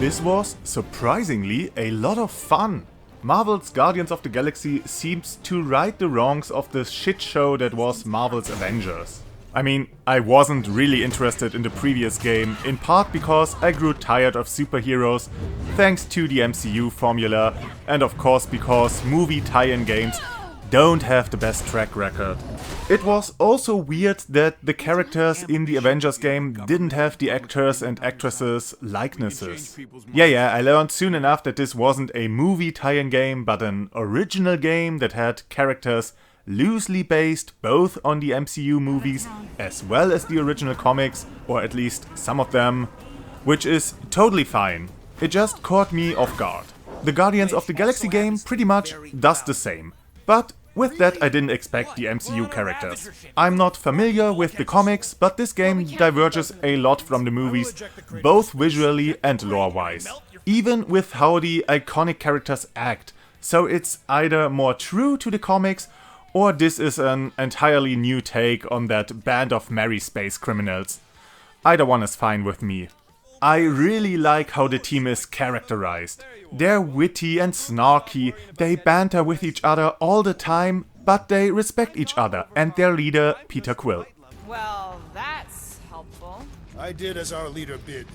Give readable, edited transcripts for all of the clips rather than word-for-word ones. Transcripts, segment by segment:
this was, surprisingly, a lot of fun. Marvel's Guardians of the Galaxy seems to right the wrongs of the shit show that was Marvel's Avengers. I mean, I wasn't really interested in the previous game, in part because I grew tired of superheroes, thanks to the MCU formula, and of course because movie tie-in games don't have the best track record. It was also weird that the characters in the Avengers game didn't have the actors and actresses' likenesses. Yeah, I learned soon enough that this wasn't a movie tie-in game, but an original game that had characters loosely based both on the MCU movies as well as the original comics, or at least some of them, which is totally fine. It just caught me off guard. The Guardians of the Galaxy game pretty much does the same, but with that I didn't expect the MCU characters. I'm not familiar with the comics, but this game diverges a lot from the movies, both visually and lore-wise, even with how the iconic characters act, so it's either more true to the comics or this is an entirely new take on that band of merry space criminals. Either one is fine with me. I really like how the team is characterized. They're witty and snarky, they banter with each other all the time, but they respect each other and their leader, Peter Quill. Well, that's helpful. I did as our leader bid.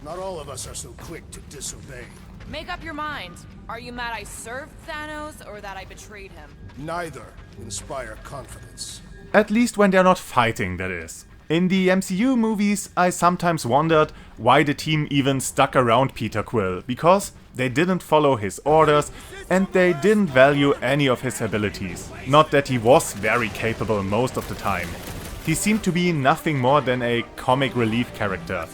Not all of us are so quick to disobey. Make up your mind. Are you mad I served Thanos or that I betrayed him? Neither inspire confidence. At least when they're not fighting, that is. In the MCU movies, I sometimes wondered why the team even stuck around Peter Quill, because they didn't follow his orders and they didn't value any of his abilities. Not that he was very capable most of the time. He seemed to be nothing more than a comic relief character,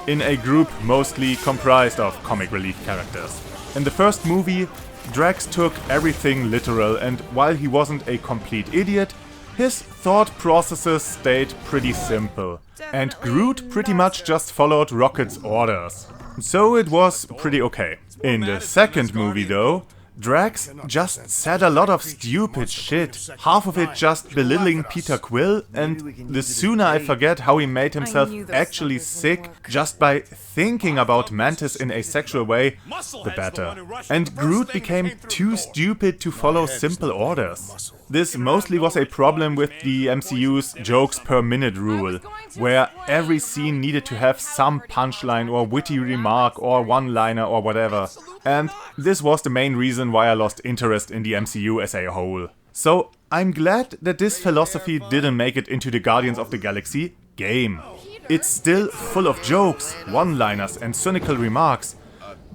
in a group mostly comprised of comic relief characters. In the first movie, Drax took everything literal, and while he wasn't a complete idiot, his thought processes stayed pretty simple, and Groot pretty much just followed Rocket's orders. So it was pretty okay. In the second movie though, Drax just said a lot of stupid shit, half of it just belittling Peter Quill, and the sooner I forget how he made himself actually sick just by thinking about Mantis in a sexual way, the better. And Groot became too stupid to follow simple orders. This mostly was a problem with the MCU's jokes per minute rule, where every scene needed to have some punchline or witty remark or one-liner or whatever. And this was the main reason why I lost interest in the MCU as a whole. So I'm glad that this philosophy didn't make it into the Guardians of the Galaxy game. It's still full of jokes, one-liners and cynical remarks,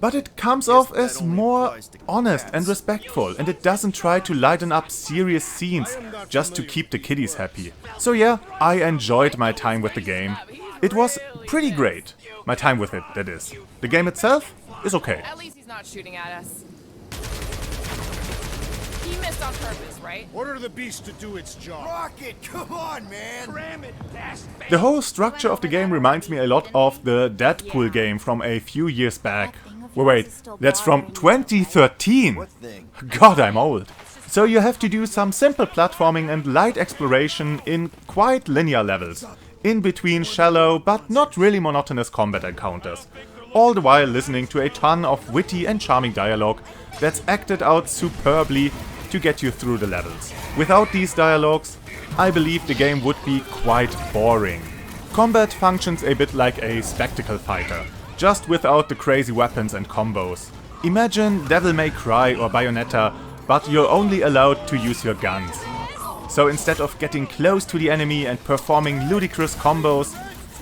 but it comes off as more honest and respectful, and it doesn't try to lighten up serious scenes just to keep the kiddies happy. So yeah, I enjoyed my time with the game. It was pretty great. My time with it, that is. The game itself is okay. At least he's not shooting at us. He missed on purpose, right? Order the beast to do its job. Rocket, come on, man! Cram it fast. The whole structure of the game reminds me a lot of the Deadpool game from a few years back. Wait, that's from 2013! God, I'm old. So you have to do some simple platforming and light exploration in quite linear levels, in between shallow but not really monotonous combat encounters, all the while listening to a ton of witty and charming dialogue that's acted out superbly to get you through the levels. Without these dialogues, I believe the game would be quite boring. Combat functions a bit like a spectacle fighter, just without the crazy weapons and combos. Imagine Devil May Cry or Bayonetta, but you're only allowed to use your guns. So instead of getting close to the enemy and performing ludicrous combos,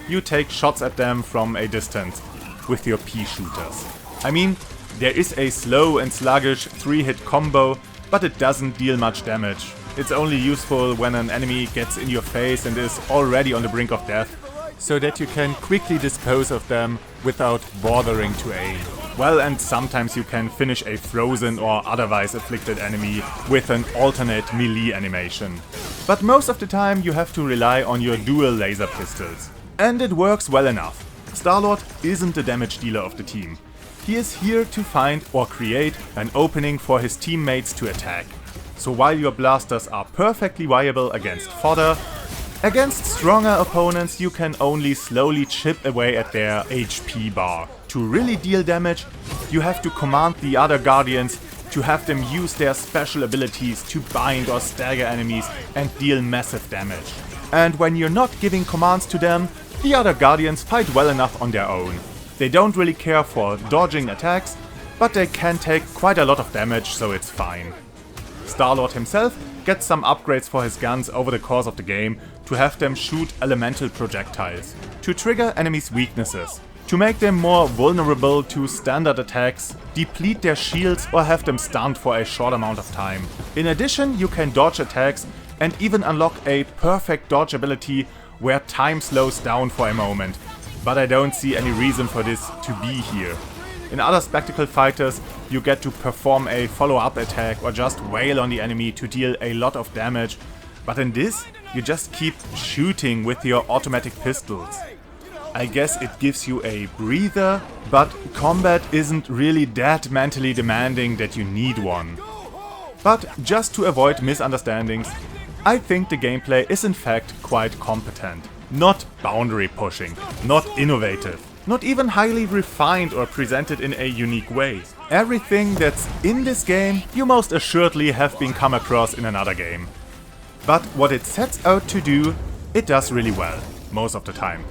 you take shots at them from a distance with your pea shooters. I mean, there is a slow and sluggish 3-hit combo, but it doesn't deal much damage. It's only useful when an enemy gets in your face and is already on the brink of death, so that you can quickly dispose of them without bothering to aim. Well, and sometimes you can finish a frozen or otherwise afflicted enemy with an alternate melee animation. But most of the time you have to rely on your dual laser pistols. And it works well enough. Star-Lord isn't the damage dealer of the team. He is here to find or create an opening for his teammates to attack. So while your blasters are perfectly viable against fodder, Against stronger opponents you can only slowly chip away at their HP bar. To really deal damage, you have to command the other guardians to have them use their special abilities to bind or stagger enemies and deal massive damage. And when you're not giving commands to them, the other guardians fight well enough on their own. They don't really care for dodging attacks, but they can take quite a lot of damage, so it's fine. Star-Lord himself gets some upgrades for his guns over the course of the game to have them shoot elemental projectiles, to trigger enemies' weaknesses, to make them more vulnerable to standard attacks, deplete their shields or have them stunned for a short amount of time. In addition, you can dodge attacks and even unlock a perfect dodge ability where time slows down for a moment, but I don't see any reason for this to be here. In other Spectacle fighters, you get to perform a follow-up attack or just wail on the enemy to deal a lot of damage, but in this, you just keep shooting with your automatic pistols. I guess it gives you a breather, but combat isn't really that mentally demanding that you need one. But just to avoid misunderstandings, I think the gameplay is in fact quite competent. Not boundary pushing, not innovative, not even highly refined or presented in a unique way. Everything that's in this game you most assuredly have been come across in another game. But what it sets out to do, it does really well, most of the time.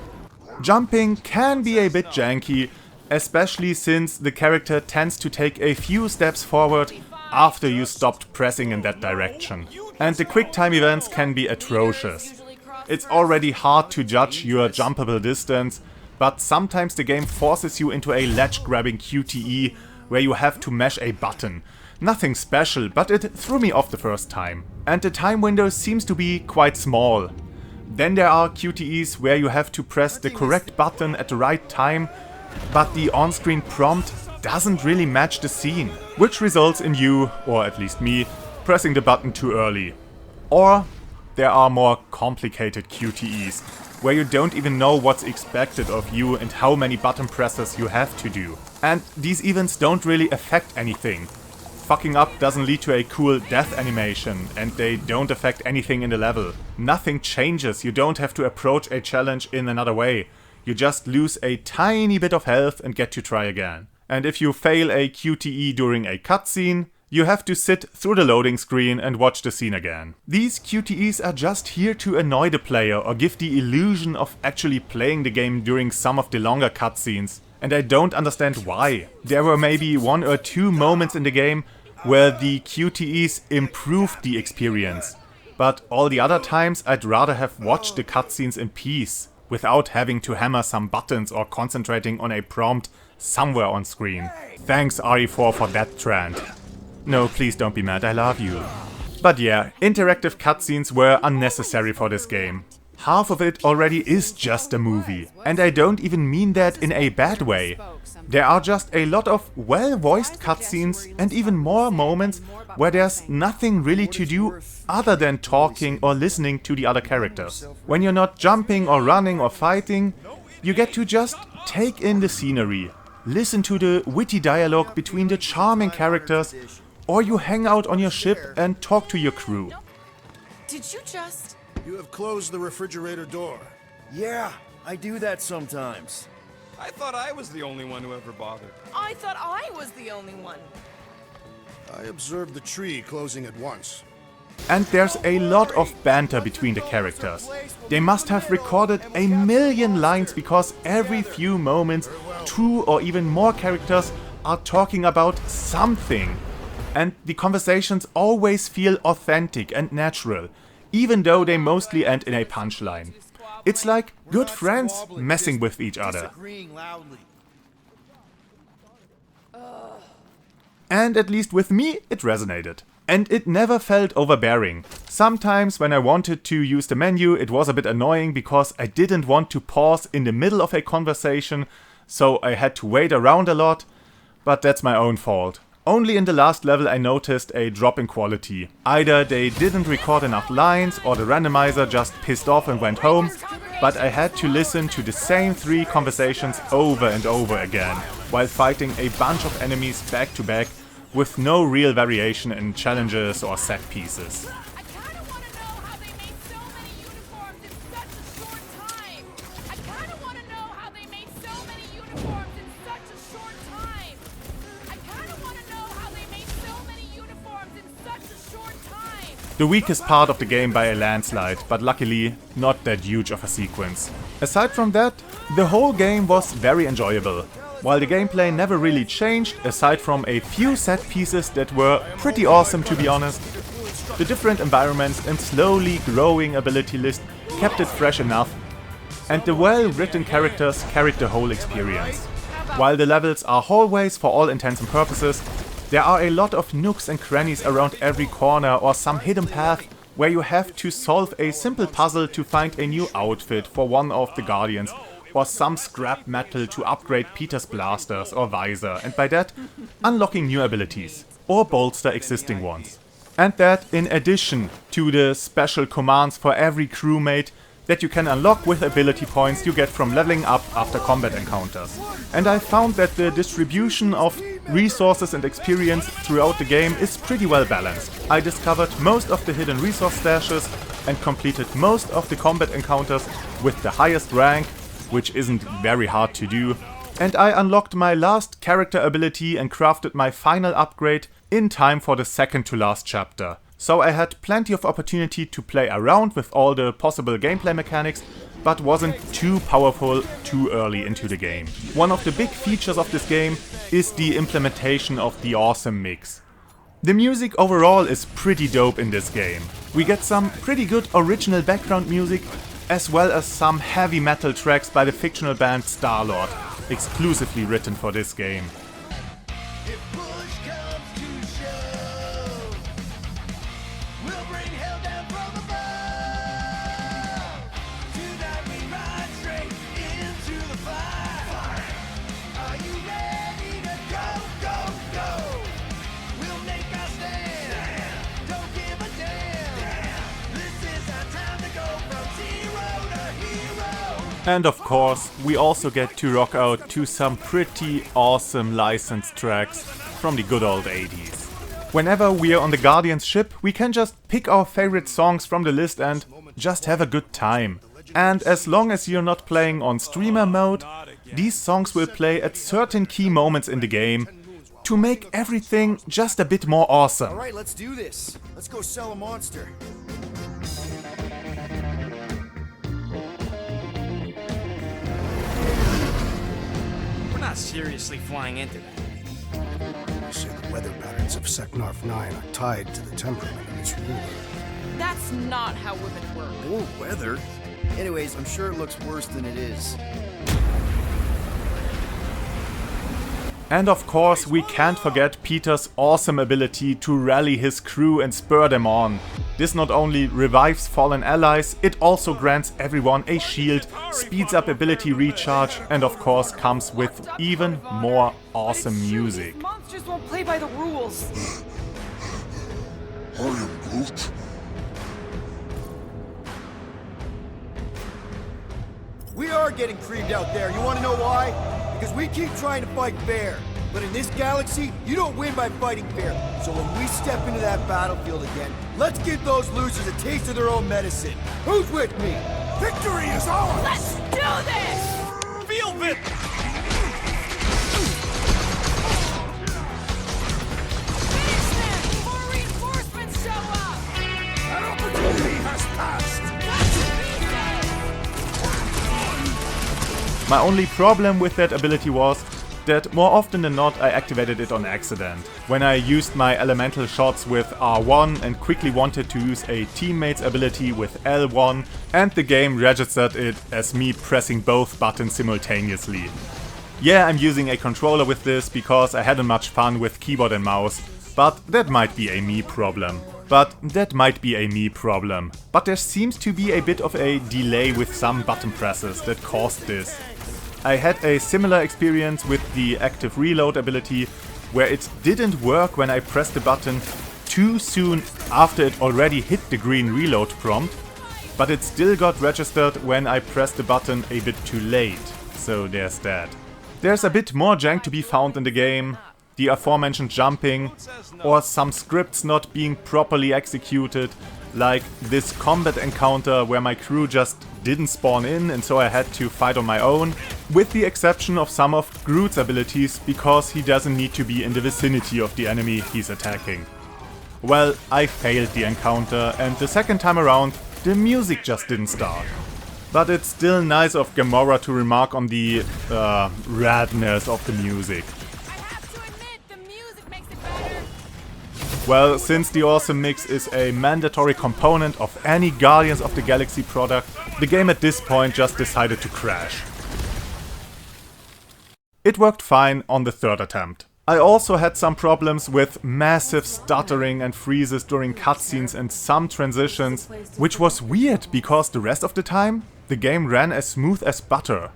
Jumping can be a bit janky, especially since the character tends to take a few steps forward after you stopped pressing in that direction. And the quick time events can be atrocious. It's already hard to judge your jumpable distance, but sometimes the game forces you into a ledge-grabbing QTE where you have to mash a button. Nothing special, but it threw me off the first time. And the time window seems to be quite small. Then there are QTEs where you have to press the correct button at the right time, but the on-screen prompt doesn't really match the scene, which results in you, or at least me, pressing the button too early. Or there are more complicated QTEs, where you don't even know what's expected of you and how many button presses you have to do. And these events don't really affect anything. Fucking up doesn't lead to a cool death animation, and they don't affect anything in the level. Nothing changes, you don't have to approach a challenge in another way. You just lose a tiny bit of health and get to try again. And if you fail a QTE during a cutscene, you have to sit through the loading screen and watch the scene again. These QTEs are just here to annoy the player or give the illusion of actually playing the game during some of the longer cutscenes. And I don't understand why. There were maybe 1 or 2 moments in the game where the QTEs improved the experience. But all the other times I'd rather have watched the cutscenes in peace, without having to hammer some buttons or concentrating on a prompt somewhere on screen. Thanks RE4 for that trend. No, please don't be mad, I love you. But yeah, interactive cutscenes were unnecessary for this game. Half of it already is just a movie, and I don't even mean that in a bad way. There are just a lot of well-voiced cutscenes and even more moments where there's nothing really to do other than talking or listening to the other characters. When you're not jumping or running or fighting, you get to just take in the scenery, listen to the witty dialogue between the charming characters, or you hang out on your ship and talk to your crew. Did you just... You have closed the refrigerator door. Yeah, I do that sometimes. I thought I was the only one who ever bothered. I thought I was the only one. I observed the tree closing at once. And there's a lot of banter between the characters. They must have recorded a million lines because every few moments 2 or even more characters are talking about something. And the conversations always feel authentic and natural, even though they mostly end in a punchline. It's like good friends messing with each other. And at least with me, it resonated. And it never felt overbearing. Sometimes when I wanted to use the menu, it was a bit annoying because I didn't want to pause in the middle of a conversation, so I had to wait around a lot, but that's my own fault. Only in the last level I noticed a drop in quality. Either they didn't record enough lines or the randomizer just pissed off and went home, but I had to listen to the same 3 conversations over and over again, while fighting a bunch of enemies back to back with no real variation in challenges or set pieces. I kinda wanna know how they made so many uniforms in The weakest part of the game by a landslide, but luckily not that huge of a sequence. Aside from that, the whole game was very enjoyable. While the gameplay never really changed, aside from a few set pieces that were pretty awesome to be honest, the different environments and slowly growing ability list kept it fresh enough, and the well-written characters carried the whole experience. While the levels are hallways for all intents and purposes, there are a lot of nooks and crannies around every corner or some hidden path where you have to solve a simple puzzle to find a new outfit for one of the Guardians, or some scrap metal to upgrade Peter's blasters or visor, and by that unlocking new abilities or bolster existing ones. And that in addition to the special commands for every crewmate that you can unlock with ability points you get from leveling up after combat encounters. And I found that the distribution of resources and experience throughout the game is pretty well balanced. I discovered most of the hidden resource stashes and completed most of the combat encounters with the highest rank, which isn't very hard to do, and I unlocked my last character ability and crafted my final upgrade in time for the second to last chapter. So I had plenty of opportunity to play around with all the possible gameplay mechanics, but wasn't too powerful too early into the game. One of the big features of this game is the implementation of the awesome mix. The music overall is pretty dope in this game. We get some pretty good original background music, as well as some heavy metal tracks by the fictional band Star-Lord, exclusively written for this game. And of course, we also get to rock out to some pretty awesome licensed tracks from the good old 80s. Whenever we are on the Guardian's ship, we can just pick our favorite songs from the list and just have a good time. And as long as you're not playing on streamer mode, these songs will play at certain key moments in the game to make everything just a bit more awesome. Alright, let's do this. Let's go sell a monster. Not seriously flying into that. I say the weather patterns of Seknarf 9 are tied to the temperament of its ruler. That's not how women work. Or weather. Anyways, I'm sure it looks worse than it is. And of course, we can't forget Peter's awesome ability to rally his crew and spur them on. This not only revives fallen allies, it also grants everyone a shield, speeds up ability recharge, and of course comes with even more awesome music. These monsters won't play by the rules. I am Groot. We are getting creamed out there. You want to know why? Because we keep trying to fight fair. But in this galaxy, you don't win by fighting fair. So when we step into that battlefield again, let's give those losers a taste of their own medicine. Who's with me? Victory is ours! Let's do this! Feel it! Finish them before reinforcements show up! That opportunity has passed! My only problem with that ability was that more often than not I activated it on accident. When I used my elemental shots with R1 and quickly wanted to use a teammate's ability with L1, and the game registered it as me pressing both buttons simultaneously. Yeah, I'm using a controller with this because I hadn't much fun with keyboard and mouse, but that might be a me problem. But there seems to be a bit of a delay with some button presses that caused this. I had a similar experience with the active reload ability, where it didn't work when I pressed the button too soon after it already hit the green reload prompt, but it still got registered when I pressed the button a bit too late, so there's that. There's a bit more jank to be found in the game, the aforementioned jumping, or some scripts not being properly executed, like this combat encounter where my crew just didn't spawn in and so I had to fight on my own, with the exception of some of Groot's abilities because he doesn't need to be in the vicinity of the enemy he's attacking. Well, I failed the encounter, and the second time around, the music just didn't start. But it's still nice of Gamora to remark on the radness of the music. I have to admit, the music makes it better. Well, since the awesome mix is a mandatory component of any Guardians of the Galaxy product, the game at this point just decided to crash. It worked fine on the third attempt. I also had some problems with massive stuttering and freezes during cutscenes and some transitions, which was weird because the rest of the time the game ran as smooth as butter.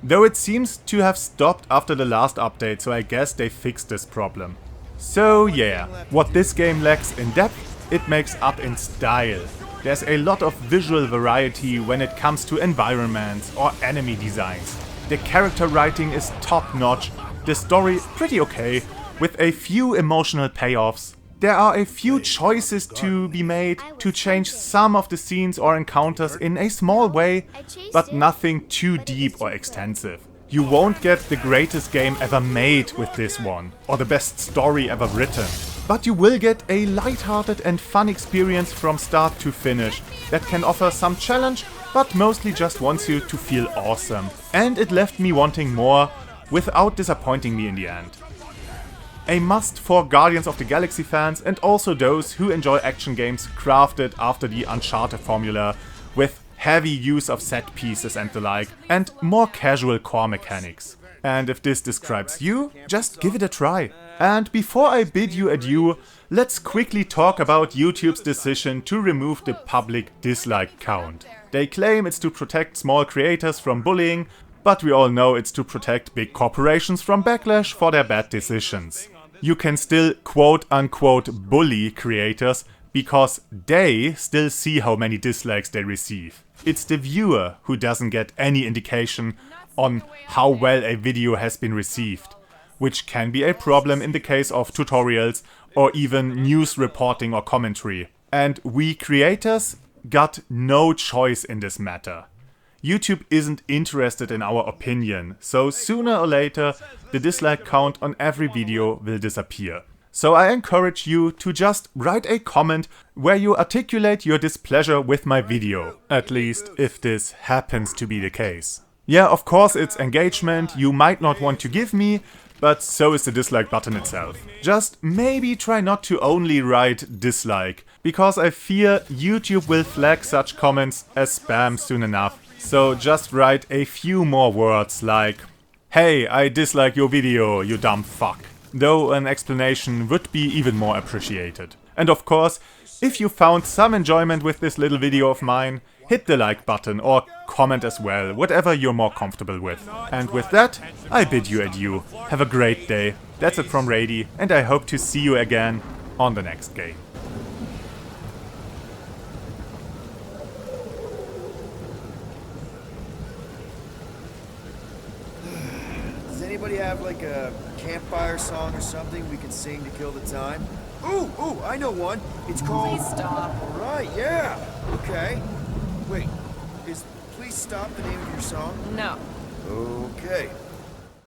Though it seems to have stopped after the last update, so I guess they fixed this problem. So yeah, what this game lacks in depth, it makes up in style. There's a lot of visual variety when it comes to environments or enemy designs. The character writing is top notch, the story pretty okay, with a few emotional payoffs. There are a few choices to be made to change some of the scenes or encounters in a small way, but nothing too deep or extensive. You won't get the greatest game ever made with this one, or the best story ever written. But you will get a lighthearted and fun experience from start to finish that can offer some challenge, but mostly just wants you to feel awesome. And it left me wanting more, without disappointing me in the end. A must for Guardians of the Galaxy fans and also those who enjoy action games crafted after the Uncharted formula, with heavy use of set pieces and the like, and more casual core mechanics. And if this describes you, just give it a try. And before I bid you adieu, let's quickly talk about YouTube's decision to remove the public dislike count. They claim it's to protect small creators from bullying, but we all know it's to protect big corporations from backlash for their bad decisions. You can still quote-unquote bully creators because they still see how many dislikes they receive. It's the viewer who doesn't get any indication on how well a video has been received, which can be a problem in the case of tutorials or even news reporting or commentary. And we creators got no choice in this matter. YouTube isn't interested in our opinion, so sooner or later the dislike count on every video will disappear. So I encourage you to just write a comment where you articulate your displeasure with my video, at least if this happens to be the case. Yeah, of course it's engagement you might not want to give me, but so is the dislike button itself. Just maybe try not to only write dislike, because I fear YouTube will flag such comments as spam soon enough. So just write a few more words like, "Hey, I dislike your video, you dumb fuck." Though an explanation would be even more appreciated. And of course, if you found some enjoyment with this little video of mine, hit the like button or comment as well, whatever you're more comfortable with. And with that, I bid you adieu. Have a great day. That's it from Rady, and I hope to see you again on the next game. Does anybody have like a campfire song or something we can sing to kill the time? Ooh, I know one. It's called... Please stop. Right, yeah. Okay. Wait, is Please Stop the name of your song? No. Okay.